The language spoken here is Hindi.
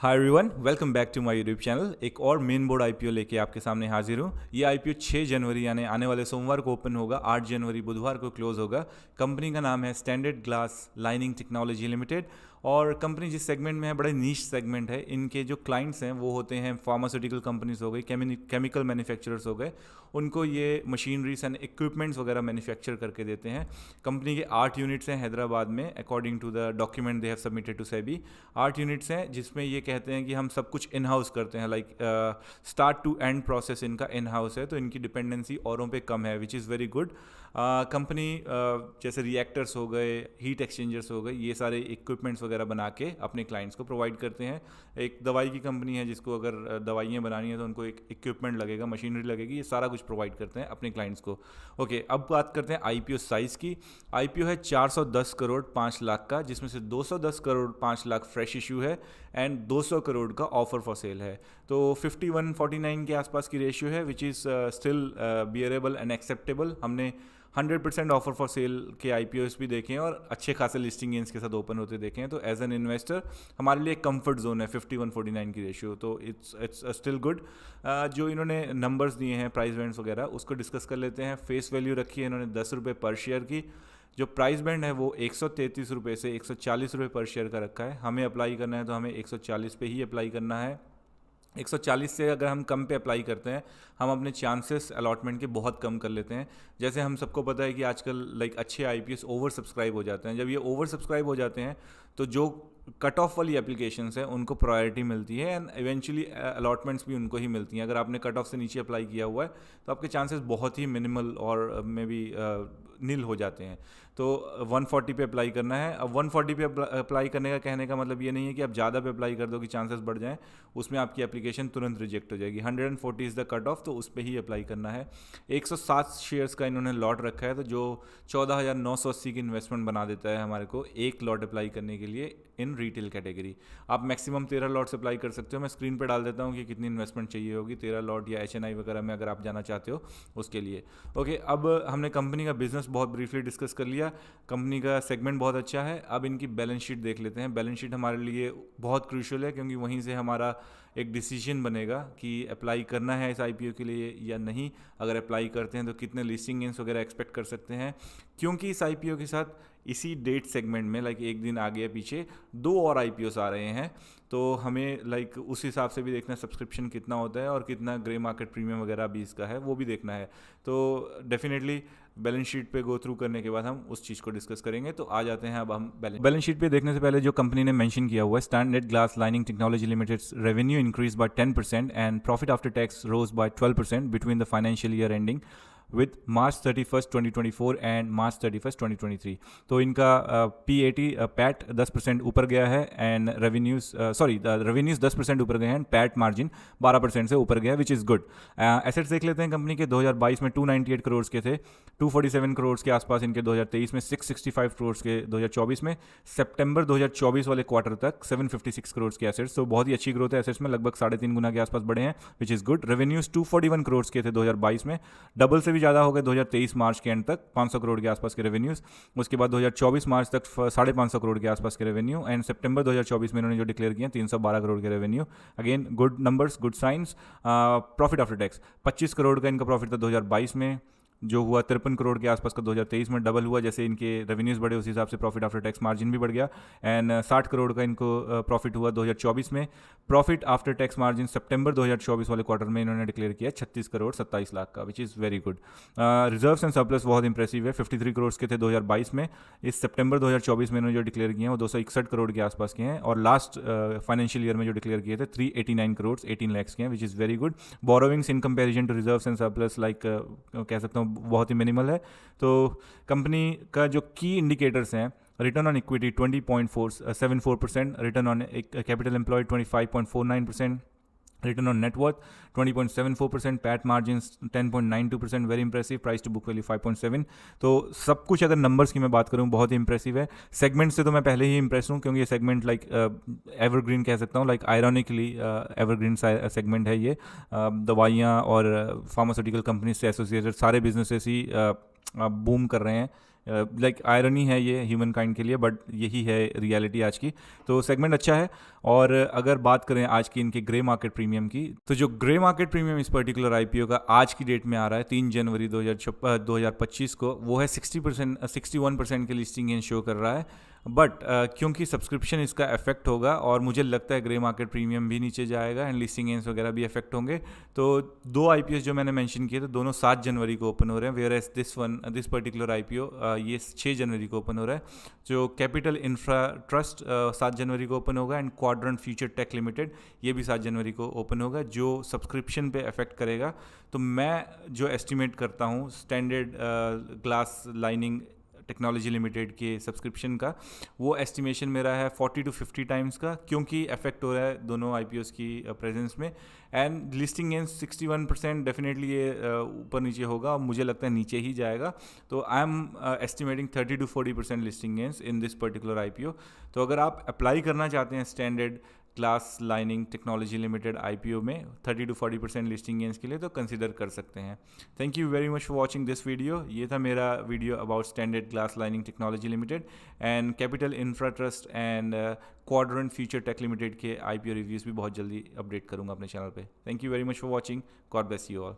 Hi everyone, welcome back to my YouTube channel. एक और मेन बोर्ड आईपीओ लेके आपके सामने हाजिर हूँ। ये आईपीओ 6 जनवरी यानी आने वाले सोमवार को ओपन होगा, 8 जनवरी बुधवार को क्लोज होगा। कंपनी का नाम है standard glass lining technology limited और कंपनी जिस सेगमेंट में है बड़ा नीश सेगमेंट है। इनके जो क्लाइंट्स हैं वो होते हैं फार्मास्यूटिकल कंपनीज हो गई, केमिकल मैन्युफैक्चरर्स हो गए, उनको ये मशीनरीज एंड इक्विपमेंट्स वगैरह मैन्युफैक्चर करके देते हैं। कंपनी के 8 यूनिट्स हैं हैदराबाद में, according to the document they have submitted to SEBI. 8 units हैं जिसमें ये कहते हैं कि हम सब कुछ इन हाउस करते हैं, like start to end process इनका इन हाउस है, तो इनकी डिपेंडेंसी औरों पे कम है, विच इज़ वेरी गुड। कंपनी जैसे रिएक्टर्स हो गए, हीट एक्सचेंजर्स हो गए, ये सारे इक्विपमेंट्स वगैरह बना के अपने क्लाइंट्स को प्रोवाइड करते हैं। एक दवाई की कंपनी है जिसको अगर दवाइयाँ बनानी है तो उनको एक इक्विपमेंट लगेगा, मशीनरी लगेगी, ये सारा कुछ प्रोवाइड करते हैं अपने क्लाइंट्स को। ओके, अब बात करते हैं आईपीओ साइज़ की। आईपीओ है 410 करोड़ 5 लाख का, जिसमें से 210 करोड़ 5 लाख फ्रेश इशू है एंड 200 करोड़ का ऑफर फॉर सेल है। तो 51-49 के आसपास की रेशियो है, which is still bearable and acceptable. हमने 100% ऑफर फॉर सेल के आईपीओस भी देखे हैं और अच्छे खासे लिस्टिंग गेंस के साथ ओपन होते देखे हैं, तो एज एन इन्वेस्टर हमारे लिए एक कंफर्ट जोन है 51-49 की रेशियो, तो इट्स स्टिल गुड। जो इन्होंने नंबर्स दिए हैं, प्राइस बैंड्स वगैरह, उसको डिस्कस कर लेते हैं। फेस वैल्यू रखी है इन्होंने 10 रुपये पर शेयर की। जो प्राइस बैंड है वो 133 रुपये से 140 रुपये पर शेयर का रखा है। हमें अप्लाई करना है तो हमें 140 पे ही अप्लाई करना है। 140 से अगर हम कम पे अप्लाई करते हैं, हम अपने चांसेस अलॉटमेंट के बहुत कम कर लेते हैं। जैसे हम सबको पता है कि आजकल लाइक अच्छे आईपीएस ओवर सब्सक्राइब हो जाते हैं। जब ये ओवर सब्सक्राइब हो जाते हैं तो जो कट ऑफ वाली एप्लीकेशंस हैं उनको प्रायोरिटी मिलती है एंड इवेंचुअली अलॉटमेंट्स भी उनको ही मिलती हैं। अगर आपने कट ऑफ से नीचे अप्लाई किया हुआ है तो आपके चांसेस बहुत ही मिनिमल और मे बी नील हो जाते हैं। तो 140 पे अप्लाई करना है। अब 140 पे अप्लाई करने का कहने का मतलब ये नहीं है कि आप ज़्यादा पे अप्लाई कर दो कि चांसेस बढ़ जाएं, उसमें आपकी एप्लीकेशन तुरंत रिजेक्ट हो जाएगी। 140 इज़ द कट ऑफ, तो उस पर ही अप्लाई करना है। 107 शेयर्स का इन्होंने लॉट रखा है, तो जो 14,980 की इन्वेस्टमेंट बना देता है हमारे को एक लॉट अप्लाई करने के लिए इन रिटेल कैटेगरी। आप मैक्सिमम 13 लॉट्स अप्लाई कर सकते हो। मैं स्क्रीन पे डाल देता हूँ कि कितनी इन्वेस्टमेंट चाहिए होगी 13 लॉट या HNI वगैरह में अगर आप जाना चाहते हो उसके लिए। ओके, अब हमने कंपनी का बिजनेस बहुत ब्रीफली डिस्कस कर लिया। कंपनी का सेगमेंट बहुत अच्छा है। अब इनकी बैलेंस शीट देख लेते हैं। बैलेंस शीट हमारे लिए बहुत क्रूशियल है क्योंकि वहीं से हमारा एक डिसीजन बनेगा कि अप्लाई करना है इस आईपीओ के लिए या नहीं। अगर अप्लाई करते हैं तो कितने लिस्टिंग गेंस वगैरह एक्सपेक्ट कर सकते हैं, क्योंकि इस आईपीओ के साथ इसी डेट सेगमेंट में लाइक एक दिन आगे या पीछे 2 और आईपीओस आ रहे हैं। तो हमें लाइक उस हिसाब से भी देखना है सब्सक्रिप्शन कितना होता है और कितना ग्रे मार्केट प्रीमियम वगैरह भी इसका है, वो भी देखना है। तो डेफिनेटली बैलेंस शीट पे गो थ्रू करने के बाद हम उस चीज़ को डिस्कस करेंगे। तो आ जाते हैं अब हम बैलेंस शीट पे देखने से पहले जो कंपनी ने मेंशन किया हुआ है, standard glass lining technology limited revenue increase by 10% and profit after tax rose by 12% between the financial year ending with March 31st 2024 and March 31st 2023। तो इनका PAT पैट 10% ऊपर गया है एंड रेवेन्यूज रेवेन्यूज 10% ऊपर गए हैं, पैट मार्जिन 12% से ऊपर गया है, विच इज़ गुड। एसेट्स देख लेते हैं कंपनी के। 2022 में 298 करोड़ के थे, 247 करोड़ के आसपास इनके 2023 में, 665 करोड़ के 2024 में, सितंबर 2024 वाले क्वार्टर तक 756 करोड़ के एसेट्स। तो बहुत ही अच्छी ग्रोथ है एसेट्स में, लगभग 3.5 गुना के आसपास बढ़े हैं, which is good. Revenues 241 crore के थे 2022 में, डबल से भी ज़्यादा हो गए 2023 मार्च के एंड तक, 500 करोड़ के आसपास के रेवेन्यूज़। उसके बाद 2024 मार्च तक 550 करोड़ के आसपास के रेवेन्यू एंड सितंबर 2024 में इन्होंने जो डिक्लेयर किया 312 करोड़ के revenue. Again good numbers, good science. Profit after tax 25 crore का इनका प्रॉफिट था 2022 में, जो हुआ 53 करोड़ के आसपास का 2023 में, डबल हुआ। जैसे इनके रेवेन्यूज़ बढ़े उस हिसाब से प्रॉफिट आफ्टर टैक्स मार्जिन भी बढ़ गया एंड 60 करोड़ का इनको प्रॉफिट हुआ 2024 में। प्रॉफिट आफ्टर टैक्स मार्जिन सितंबर 2024 वाले क्वार्टर में इन्होंने डिक्लेयर किया 36 करोड़ 27 लाख का, विच is very good. Reserves and surplus बहुत इंप्रेसिव है, 53 करोड़ के थे 2022 में, इस सितंबर 2024 में इन्होंने जो डिक्लेयर किए हैं वो 261 करोड़ के आसपास के हैं और लास्ट फाइनेंशियल ईयर में जो डिक्लेयर किए थे 389 करोड़ 18 लाख के हैं, which is very good. Borrowings in comparison to reserves and surplus like कह सकता हूँ बहुत ही मिनिमल है। तो कंपनी का जो की इंडिकेटर्स हैं, return on equity 20.74%, return on capital employed 25.49%, return on net worth 20.74%, PAT margin 10.92%, very impressive. Price to book value 5.7। तो सब कुछ अगर नंबर्स की मैं बात करूँ बहुत ही इंप्रेसिव है। सेगमेंट से तो मैं पहले ही इंप्रेस हूँ क्योंकि ये सेगमेंट लाइक एवरग्रीन कह सकता हूँ, लाइक आयरॉनिकली एवरग्रीन सेगमेंट है ये। दवाइयाँ और फार्मास्यूटिकल कंपनी से एसोसिएटेड सारे बिजनेसेस ही बूम कर रहे हैं लाइक आयरनी है ये ह्यूमन काइंड के लिए, बट यही है रियलिटी आज की। तो सेगमेंट अच्छा है। और अगर बात करें आज की इनके ग्रे मार्केट प्रीमियम की, तो जो ग्रे मार्केट प्रीमियम इस पर्टिकुलर आईपीओ का आज की डेट में आ रहा है 3 जनवरी 2025 को, वो है 61% के लिस्टिंग गेन शो कर रहा है। बट क्योंकि सब्सक्रिप्शन इसका इफेक्ट होगा और मुझे लगता है ग्रे मार्केट प्रीमियम भी नीचे जाएगा एंड लिस्टिंग गेन्स वगैरह भी इफेक्ट होंगे। तो 2 आईपीओ जो मैंने मेंशन किए थे दोनों 7 जनवरी को ओपन हो रहे हैं, whereas this particular IPO ये 6 जनवरी को ओपन हो रहा है। जो कैपिटल इंफ्रा ट्रस्ट 7 जनवरी को ओपन होगा and quadrant future tech limited ये भी 7 जनवरी को ओपन होगा, जो सब्सक्रिप्शन पे इफेक्ट करेगा। तो मैं जो एस्टिमेट करता हूँ standard glass lining technology limited के सब्सक्रिप्शन का, वो एस्टिमेशन मेरा है 40 to 50 टाइम्स का, क्योंकि इफेक्ट हो रहा है दोनों आईपीओस की प्रेजेंस में। एंड लिस्टिंग गेंस 61% डेफिनेटली ये ऊपर नीचे होगा, और मुझे लगता है नीचे ही जाएगा। तो I am estimating 30 to 40% listing gains in this particular IPO. तो अगर आप अप्लाई करना चाहते हैं standard glass lining technology limited IPO में 30 to 40% लिस्टिंग गेंस के लिए, तो कंसिडर कर सकते हैं। Thank you very much for watching this video. ये था मेरा video about standard glass lining technology limited and capital infra trust and quadrant future tech limited के आईपीओ रिव्यूज़ भी बहुत जल्दी अपडेट करूंगा अपने चैनल पे। Thank you very much for watching. God bless you all.